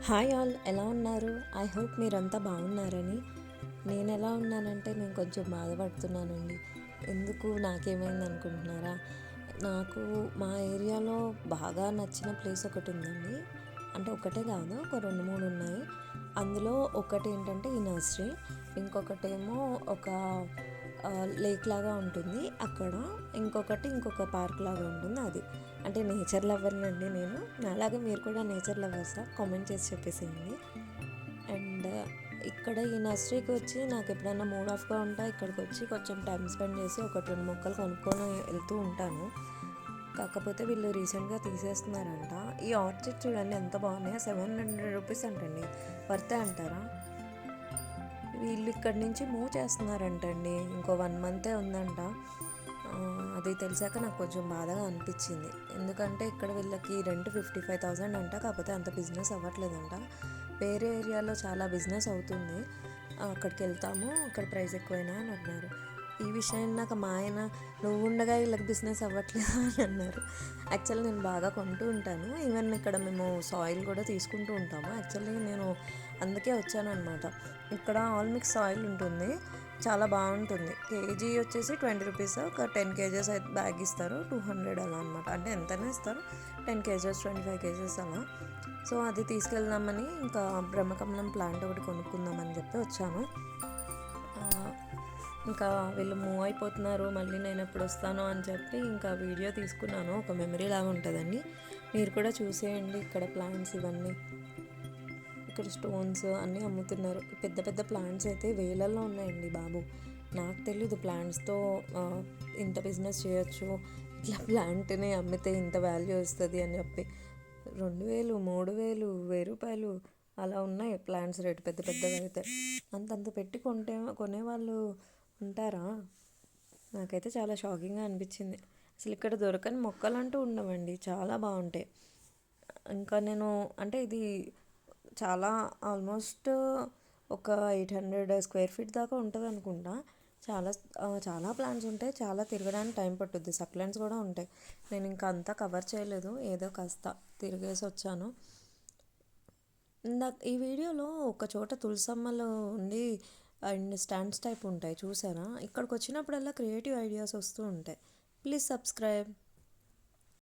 Hi all, ఎలా ఉన్నారు? I hope మీరంతా బాగున్నారని. నేను ఎలా ఉన్నానంటే నేను కొంచెం బాధపడుతున్నానండి. ఎందుకు, నాకేమైంది అనుకుంటున్నారా? నాకు మా ఏరియాలో బాగా నచ్చిన ప్లేస్ ఒకటి ఉందండి. అంటే ఒకటే కాదు, ఒక రెండు మూడు ఉన్నాయి. అందులో ఒకటి ఏంటంటే ఈ నర్సరీ, ఇంకొకటేమో ఒక లేక్ లాగా ఉంటుంది అక్కడ, ఇంకొక పార్క్ లాగా ఉంటుంది అది. అంటే నేచర్ లవర్నండి నేను. నాలాగా మీరు కూడా నేచర్ లవర్సా? కామెంట్ చేసి చెప్పేసేయండి. అండ్ ఇక్కడ ఈ నర్సరీకి వచ్చి నాకు ఎప్పుడైనా మూడ్ ఆఫ్గా ఉంటా, ఇక్కడికి వచ్చి కొంచెం టైం స్పెండ్ చేసి ఒకటి రెండు మొక్కలు కొనుక్కొని వెళ్తూ ఉంటాను. కాకపోతే వీళ్ళు రీసెంట్గా తీసేస్తున్నారంట. ఈ ఆర్చిడ్ చూడండి ఎంత బాగున్నాయో, 700 రూపీస్ అంటండి. వర్తే అంటారా? వీళ్ళు ఇక్కడి నుంచి మూవ్ చేస్తున్నారంటండి. ఇంకో 1 మంతే ఉందంట. అది తెలిసాక నాకు కొంచెం బాధగా అనిపించింది. ఎందుకంటే ఇక్కడ వీళ్ళకి రెంట్ 55,000 అంట. కాకపోతే అంత బిజినెస్ అవ్వట్లేదంట. వేరే ఏరియాలో చాలా బిజినెస్ అవుతుంది. అక్కడికి వెళ్తాము, అక్కడ ప్రైస్ ఎక్కువైనా అని అన్నారు. ఈ విషయం నాకు మా ఆయన, నువ్వు ఉండగా వీళ్ళకి బిజినెస్ అవ్వట్లేదా అని అన్నారు. యాక్చువల్లీ నేను బాగా కొంటూ ఉంటాను. ఈవెన్ ఇక్కడ మేము సాయిల్ కూడా తీసుకుంటూ ఉంటాము. యాక్చువల్లీ నేను అందుకే వచ్చానమాట. ఇక్కడ ఆల్ మిక్స్ సాయిల్ ఉంటుంది, చాలా బాగుంటుంది. కేజీ వచ్చేసి 20 రూపీస్. ఒక 10 కేజెస్ అయితే బ్యాగ్ ఇస్తారు, 200 అలా అనమాట. అంటే ఎంతైనా ఇస్తారు, 10 కేజెస్ 25 కేజెస్ అలా. సో అది తీసుకెళ్దామని, ఇంకా బ్రహ్మకమలం ప్లాంట్ ఒకటి కొనుక్కుందామని చెప్పి వచ్చాను. ఇంకా వీళ్ళు మూవ్ అయిపోతున్నారు, మళ్ళీ నేను ఎప్పుడు వస్తానో అని చెప్పి ఇంకా వీడియో తీసుకున్నాను. ఒక మెమరీ లాగా ఉంటుందండి. మీరు కూడా చూసేయండి. ఇక్కడ ప్లాంట్స్ ఇవన్నీ, ఇక్కడ స్టోన్స్ అన్నీ అమ్ముతున్నారు. పెద్ద పెద్ద ప్లాంట్స్ అయితే వేలల్లో ఉన్నాయండి బాబు. నాకు తెలీదు ప్లాంట్స్తో ఇంత బిజినెస్ చేయొచ్చు, ఇట్లా ప్లాంట్ని అమ్మితే ఇంత వాల్యూ వస్తుంది అని చెప్పి. 2,000, 3,000, 1,000 రూపాయలు అలా ఉన్నాయి ప్లాంట్స్ రేటు, పెద్ద పెద్దగా అయితే. అంతంత పెట్టి కొనేవాళ్ళు ఉంటారా? నాకైతే చాలా షాకింగ్గా అనిపించింది. అసలు ఇక్కడ దొరకని మొక్కలు అంటూ ఉండవండి, చాలా బాగుంటాయి. ఇంకా నేను అంటే ఇది చాలా ఆల్మోస్ట్ ఒక 800 స్క్వేర్ ఫీట్ దాకా ఉంటుంది అనుకుంటా. చాలా చాలా ప్లాంట్స్ ఉంటాయి, చాలా తిరగడానికి టైం పట్టుద్ది. సక్లెంట్స్ కూడా ఉంటాయి. నేను ఇంకా అంతా కవర్ చేయలేదు, ఏదో కాస్త తిరిగేసి వచ్చాను. నాకు ఈ వీడియోలో ఒక చోట తులసమ్మలు ఉండి అండ్ స్టాండ్స్ టైప్ ఉంటాయి చూసారా? ఇక్కడికి వచ్చినప్పుడల్లా క్రియేటివ్ ఐడియాస్ వస్తూ ఉంటాయి. Please subscribe.